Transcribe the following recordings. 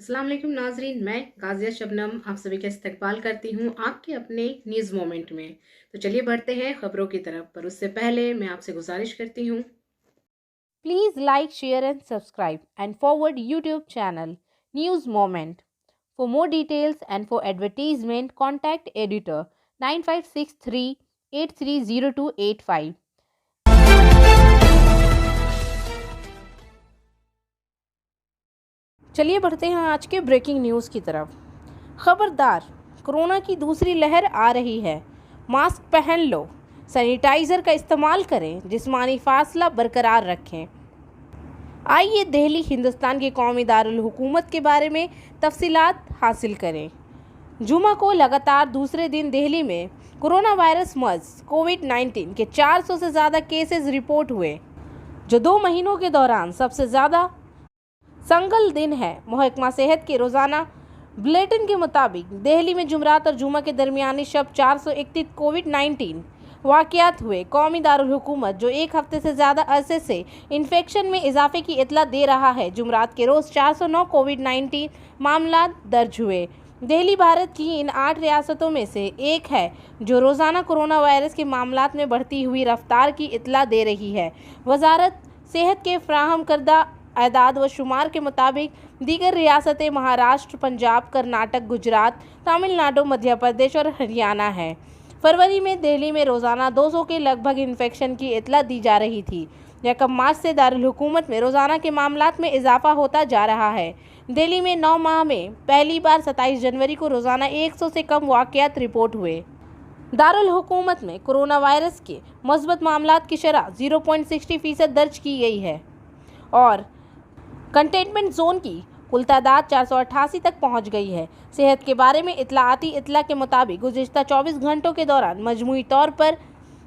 अस्सलाम वालेकुम नाजरीन, मैं गाजिया शबनम आप सभी का इस्तकबाल करती हूँ आपके अपने न्यूज़ मोमेंट में। तो चलिए बढ़ते हैं खबरों की तरफ, पर उससे पहले मैं आपसे गुजारिश करती हूँ, Please like, share and subscribe and forward YouTube channel News Moment. For more details and for advertisement contact editor 9563 830285. चलिए बढ़ते हैं आज के ब्रेकिंग न्यूज़ की तरफ। खबरदार, कोरोना की दूसरी लहर आ रही है। मास्क पहन लो, सैनिटाइज़र का इस्तेमाल करें, जिस्मानी फासला बरकरार रखें। आइए दिल्ली हिंदुस्तान के कौमी दारुल हुकूमत के बारे में तफसीलात हासिल करें। जुमा को लगातार दूसरे दिन दिल्ली में कोरोना वायरस मर्ज कोविड-19 के 400 से ज़्यादा केसेस रिपोर्ट हुए, जो 2 महीनों के दौरान सबसे ज़्यादा संगल दिन है। महकमा सेहत के रोज़ाना बुलेटिन के मुताबिक दिल्ली में जुमरात और जुमा के दरमियानी शब 431 कोविड-19 वाक़यात हुए। कौमी दारुल हुकूमत, जो एक हफ्ते से ज़्यादा अरसे से इन्फेक्शन में इजाफे की इतला दे रहा है, जुमरात के रोज़ 409 कोविड-19 मामला दर्ज हुए। दिल्ली भारत की इन 8 रियासतों में से एक है जो रोज़ाना कोरोना वायरस के मामलात में बढ़ती हुई रफ्तार की इतला दे रही है। वजारत सेहत के फ्राहम करदा आदाद व शुमार के मुताबिक दीगर रियासतें महाराष्ट्र, पंजाब, कर्नाटक, गुजरात, तमिलनाडु, मध्य प्रदेश और हरियाणा हैं। फरवरी में दिल्ली में रोज़ाना 200 के लगभग इन्फेक्शन की इतला दी जा रही थी। यकम मार्च से दारुल हुकूमत में रोज़ाना के मामलात में इजाफा होता जा रहा है। दिल्ली में 9 माह में पहली बार 27 जनवरी को रोज़ाना 100 से कम वाक़यात रिपोर्ट हुए। दारुल हुकूमत में कोरोना वायरस के मुस्बत मामलात की शरह 0.60% दर्ज की गई है और कंटेनमेंट जोन की कुल तादाद 488 तक पहुंच गई है। सेहत के बारे में इतलाती इतला के मुताबिक गुज़िश्ता 24 घंटों के दौरान मजमूई तौर पर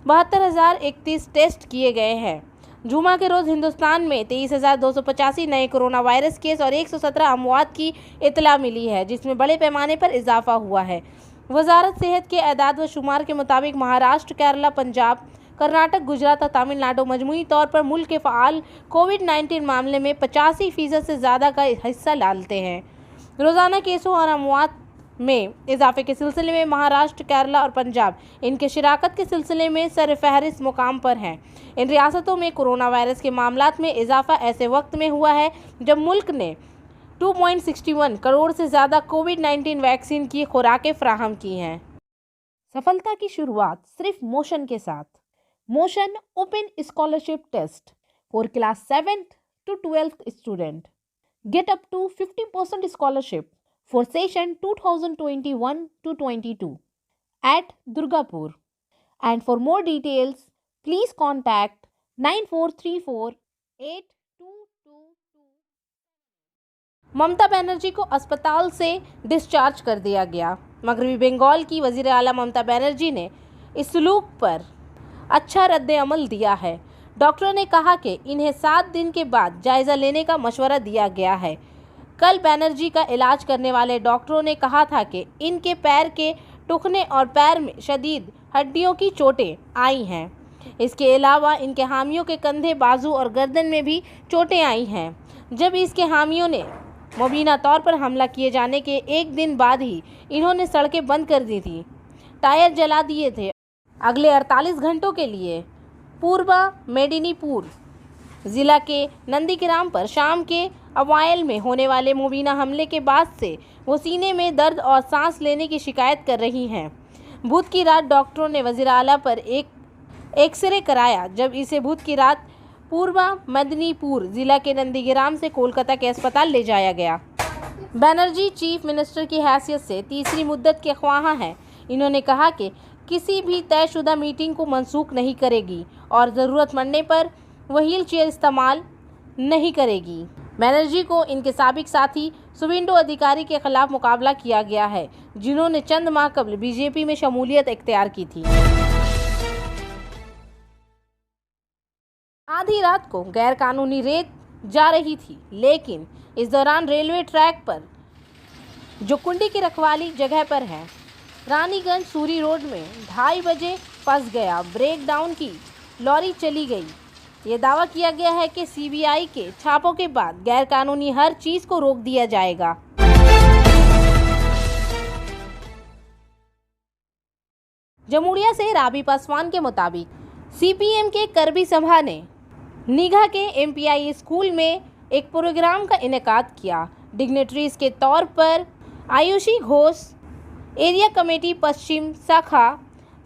72,031 टेस्ट किए गए हैं। जुमा के रोज़ हिंदुस्तान में 23,285 नए कोरोना वायरस केस और 117 अमवात की इतला मिली है, जिसमें बड़े पैमाने पर इजाफा हुआ है। वजारत सेहत के आदाद व शुमार के मुताबिक महाराष्ट्र, केरला, पंजाब, कर्नाटक, गुजरात और तमिलनाडु मजमूई तौर पर मुल्क के फ़ाल कोविड-19 मामले में 85% से ज़्यादा का हिस्सा डालते हैं। रोज़ाना केसों और अमवात में इजाफे के सिलसिले में महाराष्ट्र, केरला और पंजाब इनके शिराकत के सिलसिले में सरफहरिस्त मुकाम पर हैं। इन रियासतों में कोरोना वायरस के मामलात में इजाफा ऐसे वक्त में हुआ है जब मुल्क ने 2.61 करोड़ से ज़्यादा कोविड-19 वैक्सीन की खुराकें फ्राहम की हैं। सफलता की शुरुआत सिर्फ मोशन के साथ। Motion open scholarship test for class 7th to 12th student. Get up to 50% scholarship for session 2021 to 22 at Durgapur. And for more details, please contact 94348222. Mamata Banerjee को अस्पताल से डिस्चार्ज कर दिया गया। मगरबी बंगाल की वज़ीर आला ममता बनर्जी ने इस सलूक पर अच्छा रद्द अमल दिया है। डॉक्टरों ने कहा कि इन्हें 7 दिन के बाद जायज़ा लेने का मशवरा दिया गया है। कल बनर्जी का इलाज करने वाले डॉक्टरों ने कहा था कि इनके पैर के टुकने और पैर में शदीद हड्डियों की चोटें आई हैं। इसके अलावा इनके हामियों के कंधे, बाजू और गर्दन में भी चोटें आई हैं। जब इसके हामियों ने मुबीना तौर पर हमला किए जाने के एक दिन बाद ही इन्होंने सड़कें बंद कर दी थी, टायर जला दिए थे। अगले 48 घंटों के लिए पूर्वा मेदिनीपुर ज़िला के नंदीग्राम पर शाम के अवाइल में होने वाले मुबीना हमले के बाद से वो सीने में दर्द और सांस लेने की शिकायत कर रही हैं। बुध की रात डॉक्टरों ने वज़ीर आला पर एक एक्सरे कराया, जब इसे बुध की रात पूर्वा मेदिनीपुर ज़िला के नंदीग्राम से कोलकाता के अस्पताल ले जाया गया। बनर्जी चीफ मिनिस्टर की हैसियत से तीसरी मुद्दत के ख्वाह हैं। इन्होंने कहा कि किसी भी तयशुदा मीटिंग को मनसूख नहीं करेगी और ज़रूरत पड़ने पर व्हील चेयर इस्तेमाल नहीं करेगी। बनर्जी को इनके साबिक साथी सुवेंदु अधिकारी के खिलाफ मुकाबला किया गया है, जिन्होंने चंद माह कबल बीजेपी में शमूलियत इख्तियार की थी। आधी रात को गैरकानूनी रेत जा रही थी, लेकिन इस दौरान रेलवे ट्रैक पर जो कुंडी की रखवाली जगह पर है, रानीगंज सूरी रोड में 2:30 बजे फंस गया। ब्रेक डाउन की लॉरी चली गई। ये दावा किया गया है कि सीबीआई के छापों के बाद गैरकानूनी हर चीज़ को रोक दिया जाएगा। जमुड़िया से राबी पासवान के मुताबिक सीपीएम के करबी सभा ने निघा के एमपीआई स्कूल में एक प्रोग्राम का इनेकाद किया। डिग्नेटरीज के तौर पर आयुषी घोष, एरिया कमेटी पश्चिम शाखा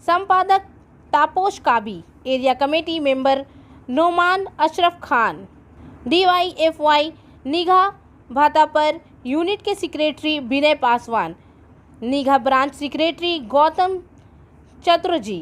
संपादक Taposh Kabi, area committee member Noman Ashraf Khan, DYFY Nigha Bhatapar unit के secretary Vinay Paswan, Nigha branch secretary Gautam Chaturjee,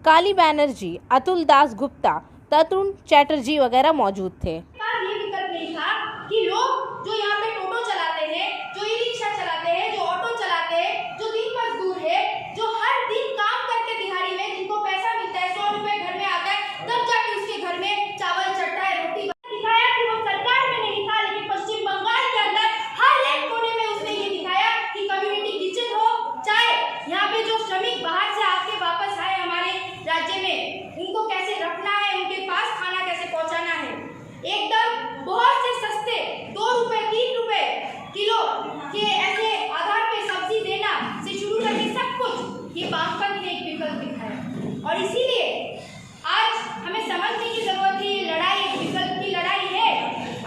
Kali Banerjee, Atul Das Gupta, Tarun Chatterjee वगैरह मौजूद थे। ये विकल्प नहीं था कि लोग जो यहाँ पे टोटो चलाते हैं, जो ई रिक्शा चलाते हैं, जो ऑटो चलाते हैं, जो दिन मजदूर है, जो हर दिन काम करके दिहाड़ी में जिनको पैसा मिलता है, 100 रुपए घर में आता है, तब जाके उसके घर में चावल चढ़ता है, रोटी दिखाया कि वो सरकार में नहीं था, लेकिन पश्चिम बंगाल के अंदर हर एक कोने में उसने ये दिखाया कि कम्युनिटी किचन हो, चाहे यहाँ पे जो श्रमिक बाहर से आके वापस आए हमारे राज्य में, उनको कैसे रखना है, उनके पास खाना कैसे पहुँचाना है। एकदम बहुत से सस्ते 2 रुपए 3 रुपए किलो के ऐसे आधार पे सब्जी देना से शुरू करके सब कुछ ये वामपंथ ने एक विकल्प दिखाया। और इसीलिए आज हमें समझने की जरूरत है, ये लड़ाई एक विकल्प की लड़ाई है।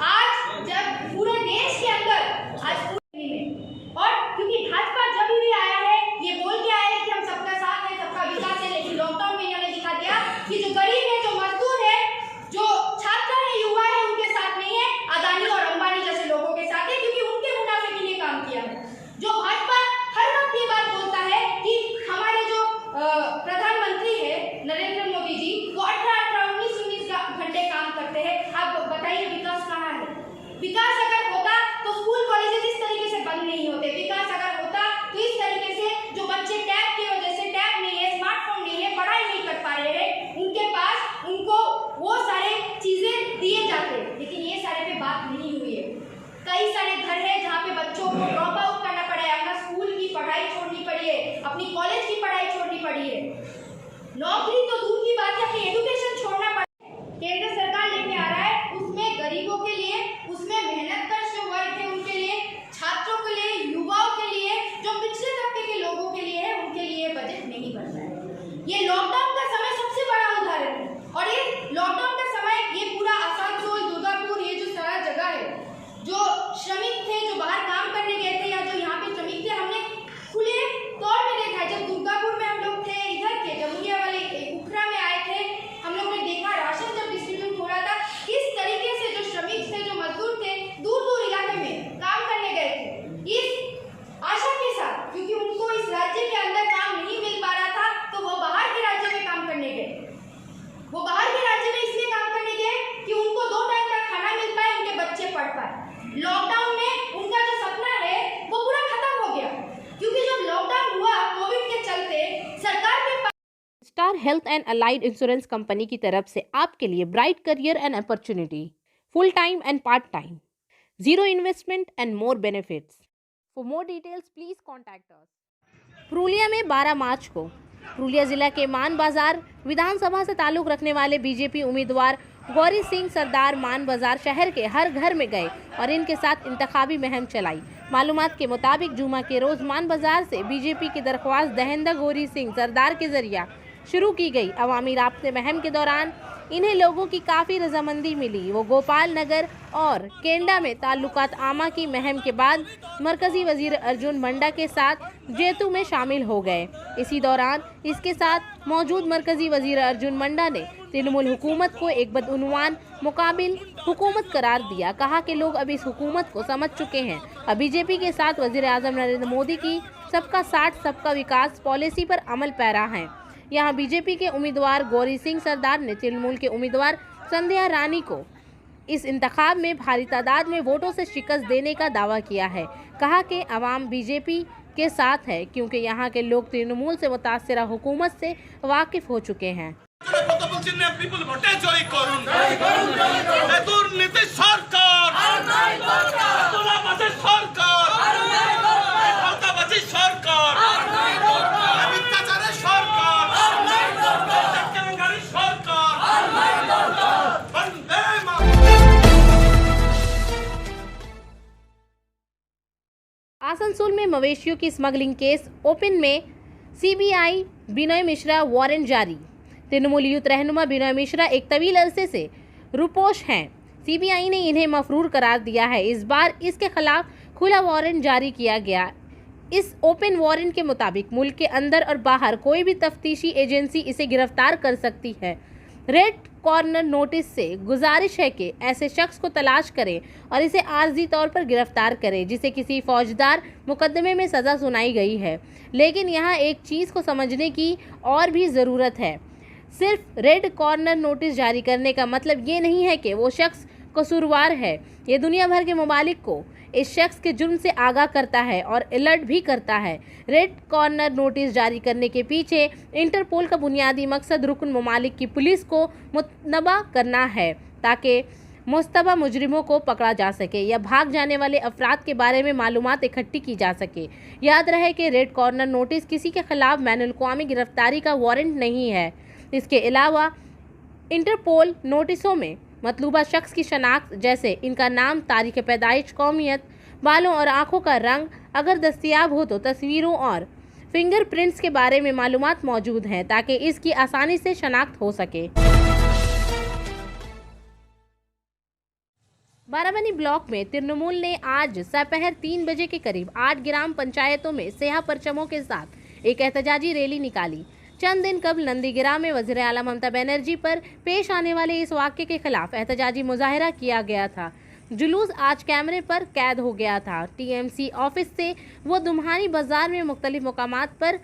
आज जब पूरे देश के अंदर आज में, और क्योंकि भाजपा जब भी आया है ये बोल के आया है कि हम सबका साथ है, सबका विकास है, लेकिन लॉकडाउन में इन्होंने दिखा दिया कि जो गरीब है, जो मजदूर है, जो छात्र है, युवा है, उनके साथ नहीं है, अदानी और अंबानी जैसे लोगों के साथ है, क्योंकि उनके मुनाफे के लिए काम किया है। जो भाजपा हर वक्त ये बात बोलता है कि हमारे जो प्रधानमंत्री है नरेंद्र मोदी जी, वो 18-18, 19-19 घंटे काम करते हैं। आप बताइए विकास कहाँ है? विकास अगर होता तो स्कूल कॉलेजेस इस तरीके से बंद नहीं होते। विकास अगर होता तो इस तरीके से जो बच्चे टैब की वजह से, टैब नहीं है, स्मार्टफोन नहीं है, पढ़ाई नहीं कर पा रहे हैं, उनके पास उनको वो सारे चीजें दिए जाते, लेकिन ये सारे पे बात नहीं हुई है। कई सारे घर है जहाँ पे बच्चों को ड्रॉप आउट करना पड़ा है, अपना स्कूल की पढ़ाई छोड़नी पड़ी है, अपनी कॉलेज की पढ़ाई छोड़नी पड़ी है, नौकरी तो दूर की बात है, अपनी एजुकेशन छोड़ना पड़ा है। केंद्र सरकार लेके आ रहा है, उसमें गरीबों के लिए, उसमें मेहनतकश जो वर्ग है उनके लिए, छात्रों के लिए, युवाओं के लिए, जो पिछले तबके के लोगों के लिए है, उनके लिए बजट नहीं बन रहा है। ये लॉकडाउन का समय सबसे बड़ा उदाहरण है। और ये लॉकडाउन का समय, ये पूरा आसनसोल, दुर्गापुर, ये जो सारा जगह है, जो श्रमिक थे, जो बाहर काम करने गए थे, या जो यहाँ पे श्रमिक थे, हमने खुले तौर में देखा है। जब दुर्गापुर में हम लोग थे, इधर के जमुड़िया वाले उखरा में आए थे, हम लोग ने देखा राशन जब डिस्ट्रीब्यूट हो रहा था, किस तरीके से जो श्रमिक थे, जो मजदूर थे, दूर दूर इलाके में काम करने गए थे, इस आशा के साथ, क्योंकि उनको इस राज्य के अंदर काम नहीं मिल पा रहा था, तो वो बाहर के राज्य में काम करने गए। वो बाहर के राज्य में इसलिए काम करने गए कि उनको 2 टाइम का खाना मिल पाए, उनके बच्चे पढ़ पाए। लॉकडाउन में उनका जो सपना है वो पूरा खत्म हो गया, क्योंकि जब लॉकडाउन हुआ कोविड के चलते, सरकार के star health and allied insurance company की तरफ से आपके लिए bright career and opportunity, full time and part time, zero investment and more benefits. For more details please contact us. Purulia में 12 मार्च को पुरुलिया जिला के मान बाजार विधानसभा से ताल्लुक रखने वाले बीजेपी उम्मीदवार गौरी सिंह सरदार मान बाजार शहर के हर घर में गए और इनके साथ इंतखाबी मुहिम चलाई। मालूमात के मुताबिक जुमा के रोज मान बाजार से बीजेपी की दरख्वास्त दहिंदा गौरी सिंह सरदार के जरिए शुरू की गई। अवामी राब्ते मुहिम के दौरान इन्हें लोगों की काफ़ी रजामंदी मिली। वो गोपाल नगर और केंडा में ताल्लुकात आमा की मुहिम के बाद मरकजी वजीर अर्जुन मंडा के साथ जेतू में शामिल हो गए। इसी दौरान इसके साथ मौजूद मरकजी वजीर अर्जुन मंडा ने तृणमूल हुकूमत को एक बदउनवान मुकाबिल हुकूमत करार दिया। कहा कि लोग अब इस हुकूमत को समझ चुके हैं। अब बीजेपी के साथ वजीर आजम नरेंद्र मोदी की सबका साथ सबका विकास पॉलिसी पर अमल पैरा है। यहाँ बीजेपी के उम्मीदवार गौरी सिंह सरदार ने तृणमूल के उम्मीदवार संध्या रानी को इस इंतखाब में भारी तादाद में वोटों से शिकस्त देने का दावा किया है। कहा कि अवाम बीजेपी के साथ है क्योंकि यहाँ के लोग तृणमूल से मुतासिरा हुकूमत से वाकिफ हो चुके हैं। आसनसोल में मवेशियों की स्मगलिंग केस ओपन में सीबीआई बिनोय मिश्रा वारंट जारी। तृणमूल यूथ रहनुमा बिनोय मिश्रा एक तवील अरसे से रुपोश हैं। सीबीआई ने इन्हें मफरूर करार दिया है। इस बार इसके खिलाफ खुला वारंट जारी किया गया। इस ओपन वारंट के मुताबिक मुल्क के अंदर और बाहर कोई भी तफ्तीशी एजेंसी इसे गिरफ्तार कर सकती है। रेड कॉर्नर नोटिस से गुजारिश है कि ऐसे शख्स को तलाश करें और इसे आर्जी तौर पर गिरफ्तार करें जिसे किसी फौजदार मुकदमे में सज़ा सुनाई गई है। लेकिन यहाँ एक चीज़ को समझने की और भी ज़रूरत है। सिर्फ रेड कॉर्नर नोटिस जारी करने का मतलब ये नहीं है कि वो शख्स कसूरवार है। ये दुनिया भर के ममालिक को इस शख्स के जुर्म से आगाह करता है और अलर्ट भी करता है। रेड कॉर्नर नोटिस जारी करने के पीछे इंटरपोल का बुनियादी मकसद रुकन ममालिक की पुलिस को मुतनबा करना है ताकि मुस्तबा मुजरिमों को पकड़ा जा सके या भाग जाने वाले अफराद के बारे में मालूमात इकट्ठी की जा सके। याद रहे कि रेड कॉर्नर नोटिस किसी के खिलाफ बैनुल-अक़वामी गिरफ्तारी का वारंट नहीं है। इसके अलावा इंटरपोल नोटिसों में मतलूबा शख्स की शनाख्त जैसे इनका नाम, तारीख पैदाइश, कौमियत, बालों और आँखों का रंग अगर दस्तयाब हो तो तस्वीरों और फिंगरप्रिंट्स के बारे में मालूमात मौजूद हैं ताकि इसकी आसानी से शनाख्त हो सके। बाराबनी ब्लॉक में तृणमूल ने आज दोपहर 3 बजे के करीब 8 ग्राम पंचायतों में स्याह परचमों के साथ एक एहतजाजी रैली निकाली। चंद दिन कबल नंदीग्राम में वज़ीर आला ममता बनर्जी पर पेश आने वाले इस वाक़े के खिलाफ एहतजाजी मुजाहरा किया गया था। जुलूस आज कैमरे पर कैद हो गया था। टीएमसी ऑफिस से वो दुम्हानी बाजार में मुख्तलिफ मुकामात पर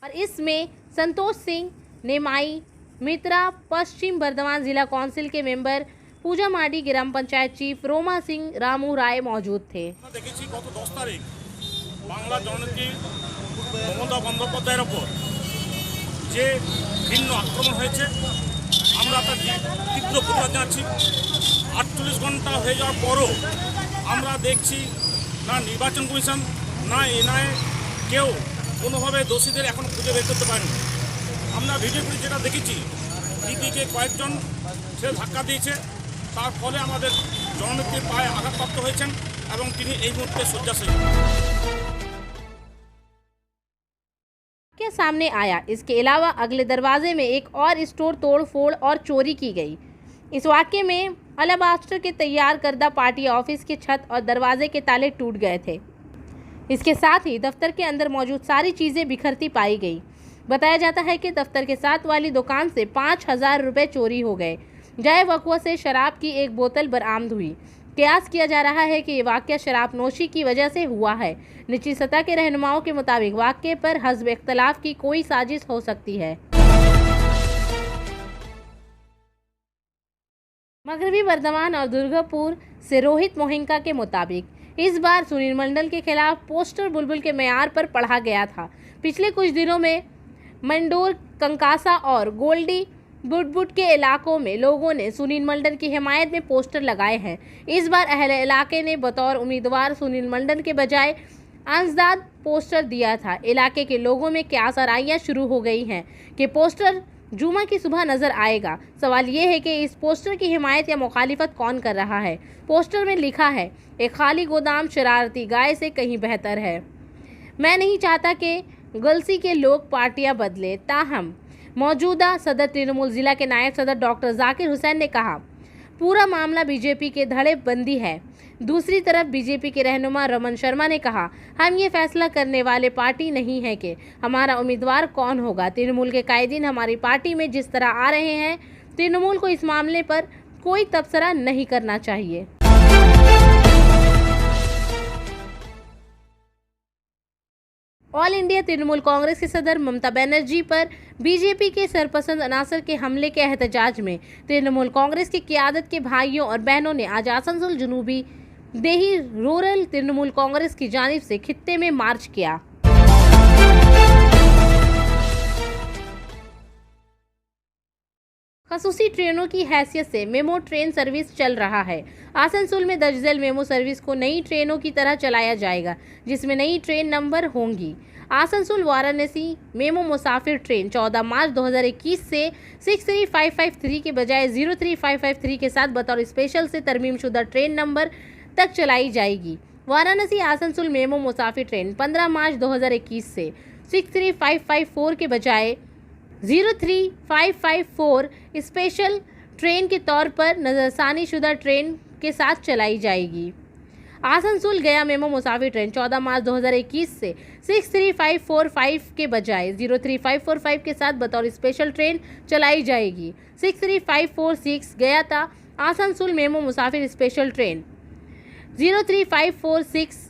और इसमें संतोष सिंह नेमाई मित्रा, पश्चिम बर्धमान जिला कौंसिल के मेंबर पूजा माडी, ग्राम पंचायत चीफ रोमा सिंह, रामू राय मौजूद थे। দেখেছি গত 10 তারিখ বাংলা জননেত্রী মমতা বন্দ্যোপাধ্যায়ের ওপর যে ভিন্ন আক্রমণ হয়েছে, আমরা তার তীব্র প্রতিবাদ জানাচ্ছি। 48 ঘন্টা হয়ে যাওয়ার পরও আমরা দেখছি না নির্বাচন কমিশন না এনআইএ কেউ কোনোভাবে দোষীদের এখন খুঁজে বের করতে পারেনি। আমরা ভিডিও ফুটেজ যেটা দেখেছি, দিদিকে কয়েকজন ছেলে ধাক্কা দিয়েছে, তার ফলে আমাদের জননেত্রীর পায়ে আঘাতপ্রাপ্ত হয়েছেন এবং তিনি এই মুহূর্তে শয্যাশায়ী। क्या सामने आया। इसके अलावा अगले दरवाजे में एक और स्टोर तोड़ फोड़ और चोरी की गई। इस वाक़े में अलाबास्टर के तैयार करदा पार्टी ऑफिस की छत और दरवाजे के ताले टूट गए थे। इसके साथ ही दफ्तर के अंदर मौजूद सारी चीज़ें बिखरती पाई गई। बताया जाता है कि दफ्तर के साथ वाली दुकान से 5,000 रुपये चोरी हो गए। जाए वक़्वा से शराब की एक बोतल बरामद हुई। कयास किया जा रहा है कि ये वाक़या शराब नोशी की वजह से हुआ है। निचली सतह के रहनुमाओं के मुताबिक वाक़े पर हस्ब इख्तलाफ की कोई साजिश हो सकती है। मगरबी बर्धमान और दुर्गापुर से रोहित मोहिंका के मुताबिक इस बार सुनील मंडल के खिलाफ पोस्टर बुलबुल के मेयार पर पढ़ा गया था। पिछले कुछ दिनों में मंडोर, कंकासा और गोल्डी बुडबुड के इलाकों में लोगों ने सुनील मंडल की हिमायत में पोस्टर लगाए हैं। इस बार अहले इलाके ने बतौर उम्मीदवार सुनील मंडल के बजाय अंसदाद पोस्टर दिया था। इलाके के लोगों में क्यास आराइयाँ शुरू हो गई हैं कि पोस्टर जुमा की सुबह नज़र आएगा। सवाल ये है कि इस पोस्टर की हिमायत या मुखालिफत कौन कर रहा है। पोस्टर में लिखा है, एक खाली गोदाम शरारती गाय से कहीं बेहतर है। मैं नहीं चाहता कि गलसी के लोग पार्टियां बदले। ताहम मौजूदा सदर तृणमूल जिला के नायब सदर डॉक्टर जाकिर हुसैन ने कहा, पूरा मामला बीजेपी के धड़े बंदी है। दूसरी तरफ बीजेपी के रहनुमा रमन शर्मा ने कहा, हम ये फैसला करने वाले पार्टी नहीं है कि हमारा उम्मीदवार कौन होगा। तृणमूल के कायदीन हमारी पार्टी में जिस तरह आ रहे हैं, तृणमूल को इस मामले पर कोई तबसरा नहीं करना चाहिए। ऑल इंडिया तृणमूल कांग्रेस के सदर ममता बनर्जी पर बीजेपी के सरपसंद अनासर के हमले के एहतजाज में तृणमूल कांग्रेस की क़यादत के भाइयों और बहनों ने आज आसनसोल जनूबी देही रूरल तृणमूल कांग्रेस की जानिब से खित्ते में मार्च किया। खसूसी ट्रेनों की हैसियत से मेमो ट्रेन सर्विस चल रहा है। आसनसोल में दर्जल मेमो सर्विस को नई ट्रेनों की तरह चलाया जाएगा, जिसमें नई ट्रेन नंबर होंगी। आसनसोल वाराणसी मेमो मुसाफिर ट्रेन 14 मार्च 2021 से 63553 के बजाय 03553 के साथ बतौर स्पेशल से तरमीमशुदा ट्रेन नंबर तक चलाई जाएगी। वाराणसी आसनसोल मेमो मुसाफिर ट्रेन 15 मार्च 2021 से 63554 के बजाय 03554 स्पेशल ट्रेन के तौर पर नज़रसानी शुदा ट्रेन के साथ चलाई जाएगी। आसनसोल गया मेमो मुसाफिर ट्रेन 14 मार्च 2021 से 63545 के बजाय 03545 के साथ बतौर स्पेशल ट्रेन चलाई जाएगी। 63546 गया था आसनसोल मेमो मुसाफिर स्पेशल ट्रेन 03546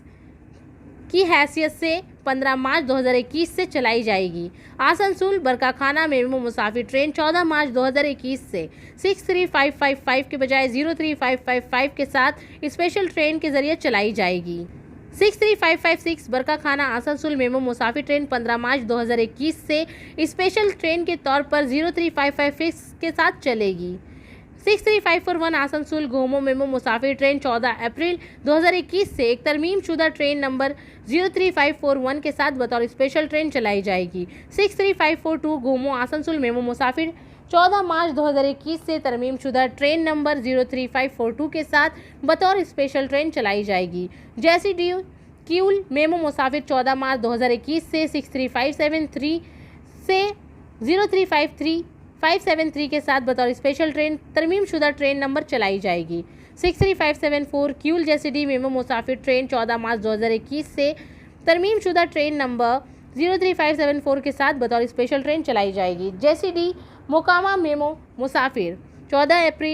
की हैसियत से 15 मार्च 2021 से चलाई जाएगी। आसनसोल बरकाखाना मेमो मुसाफिर ट्रेन 14 मार्च 2021 से 63555 के बजाय 03555 के साथ स्पेशल ट्रेन के जरिए चलाई जाएगी। 63556 बरकाखाना आसनसोल मेमो मुसाफिर ट्रेन 15 मार्च 2021 से स्पेशल ट्रेन के तौर पर 03556 के साथ चलेगी। 63541 आसनसोल गोमो मेमो मुसाफिर ट्रेन 14 अप्रैल 2021 से एक तरमीम शुदा ट्रेन नंबर 03541 के साथ बतौर स्पेशल ट्रेन चलाई जाएगी। 63542 गोमो आसनसोल मेमो मुसाफिर 14 मार्च 2021 से तरमीम शुदा ट्रेन नंबर 03542 के साथ बतौर स्पेशल ट्रेन चलाई जाएगी। जैसी डी क्यूल मेमो मुसाफिर 14 मार्च 2021 से 63573 से 0353573 के साथ बतौर स्पेशल ट्रेन तरमीम शुदा ट्रेन नंबर चलाई जाएगी। 63574 क्यूल जैसी मेमो मुसाफिर ट्रेन 14 मार्च 2021 से तरमीम शुदा ट्रेन नंबर 03574 के साथ बतौर स्पेशल ट्रेन चलाई जाएगी। जैसी डी मोकामा मेमो मुसाफिर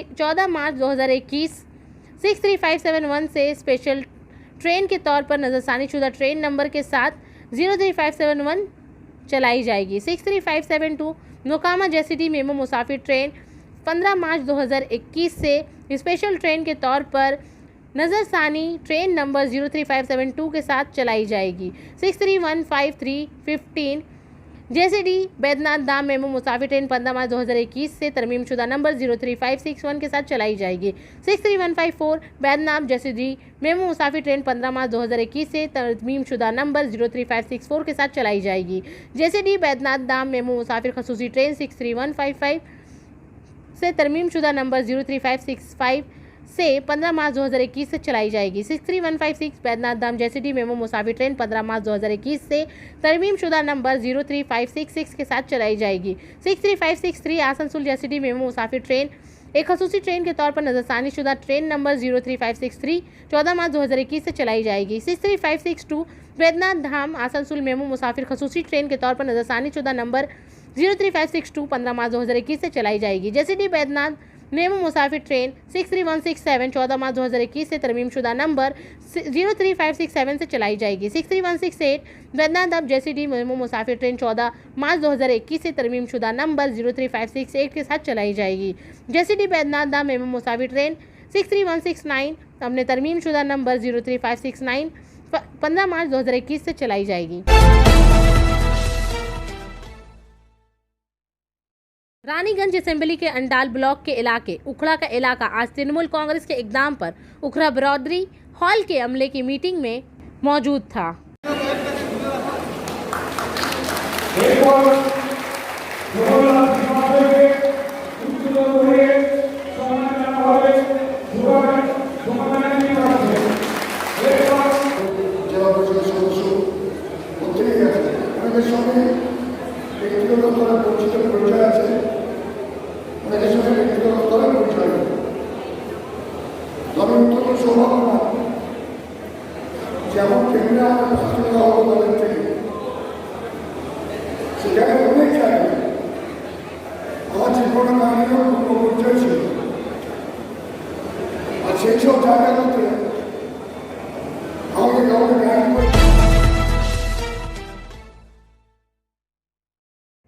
14 मार्च 2021 63571 से स्पेशल ट्रेन के तौर पर नज़रसानी शुदा ट्रेन नंबर के साथ 03571 चलाई जाएगी। 63572 मोकामा जैसी मेमो मुसाफिर ट्रेन 15 मार्च 2021 से स्पेशल ट्रेन के तौर पर नज़रसानी ट्रेन नंबर 03572 के साथ चलाई जाएगी। 6315315 जैसे डी बैद्यनाथ धाम मेमो मुसाफिर ट्रेन 15 मार्च 2021 से तरमीम शुदा नंबर 03561 के साथ चलाई जाएगी। 63154 बैद्यनाथ जैसे डी मेमो मुसाफिर ट्रेन 15 मार्च 2021 से तरमीम शुदा नंबर 03564 के साथ चलाई जाएगी। जैसे डी बैद्यनाथ धाम मेमो मुसाफिर खसूसी ट्रेन 63155 से तरमीम शुदा नंबर 03565 से 15 मार्च 2021 से चलाई जाएगी। 63156 बैद्यनाथ धाम जैसी डी मेमो मुसाफिर ट्रेन 15 मार्च 2021 से तरमीम शुदा नंबर 03566 के साथ चलाई जाएगी। 63563 आसनसोल जैसी डी मेमो मुसाफिर ट्रेन एक खसूसी ट्रेन के तौर पर नज़रसानी शुदा ट्रेन नंबर 03563 14 मार्च 2021 से चलाई जाएगी। 63562 बैद्यनाथ धाम आसनसोल मेमो मुसाफिर खसूसी ट्रेन के तौर पर नज़रसानी शुदा नंबर 03562 15 मार्च 2021 से चलाई जाएगी। जैसी डी बैद्यनाथ मेमो मुसाफिर ट्रेन 63167 14 मार्च 2021 से तरमीम शुदा नंबर 03567 से चलाई जाएगी। 63168 बैद्यनाथ धाम जैसी डी मेमो मुसाफिर ट्रेन 14 मार्च 2021 से तरमीम शुदा नंबर 03568 के साथ चलाई जाएगी। जैसी डी बैद्यनाथ धाम मेमो मुसाफिर ट्रेन 63169 अपने तरमीम शुदा नंबर 03569 15 मार्च 2021 से चलाई जाएगी। रानीगंज असेंबली के अंडाल ब्लॉक के इलाके उखड़ा का इलाका आज तृणमूल कांग्रेस के इकदाम पर उखड़ा बरादरी हॉल के अमले की मीटिंग में मौजूद था। যেমন কেন্দ্রে আমার অসুবিধা হলো তাদের থেকে সেখানে অনেক জায়গায় আমার জীবনে নারীরও কোনো পরিচয় ছিল আর সেই সব জায়গাগুলোতে আমাকে কাউকে ন্যায় করে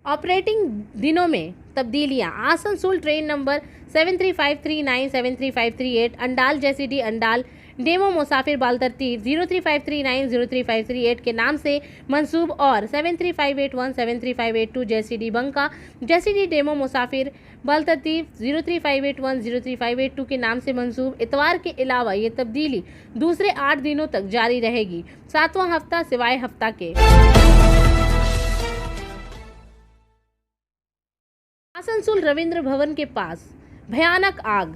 ऑपरेटिंग दिनों में तब्दीलियां आसनसोल ट्रेन नंबर 73539 73538 अंडाल जैसी डी अंडाल डेमो मुसाफिर बाल तरतीब 03539 03538 के नाम से मंसूब और 73581 73582 जैसी डी बंका जैसी डी डेमो मुसाफिर बाल तरतीब 03581 03582 के नाम से मंसूब इतवार के अलावा ये तब्दीली दूसरे 8 दिनों तक जारी रहेगी। 7वां हफ्ता सिवाय हफ्ता के। आसनसोल रविंद्र भवन के पास भयानक आग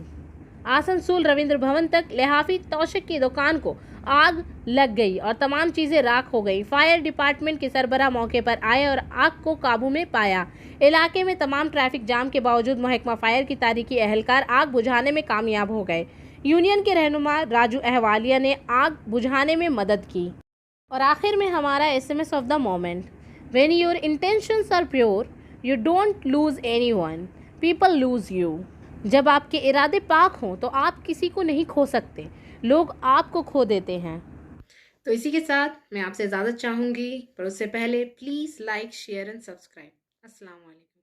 आसनसोल रविंद्र भवन तक लिहाफी तौशिक की दुकान को आग लग गई और तमाम चीजें राख हो गई। फायर डिपार्टमेंट के सरबराह मौके पर आए और आग को काबू में पाया। इलाके में तमाम ट्रैफिक जाम के बावजूद महकमा फायर की तारीखी एहलकार आग बुझाने में कामयाब हो गए। यूनियन के रहनुमा राजू अहवालिया ने आग बुझाने में मदद की। और आखिर में हमारा SMS of the moment, when your intentions are pure you don't lose anyone, people lose you. जब आपके इरादे पाक हों तो आप किसी को नहीं खो सकते, लोग आपको खो देते हैं। तो इसी के साथ मैं आपसे इजाज़त चाहूँगी, पर उससे पहले please like, share and subscribe. अस्सलाम वालेकुम।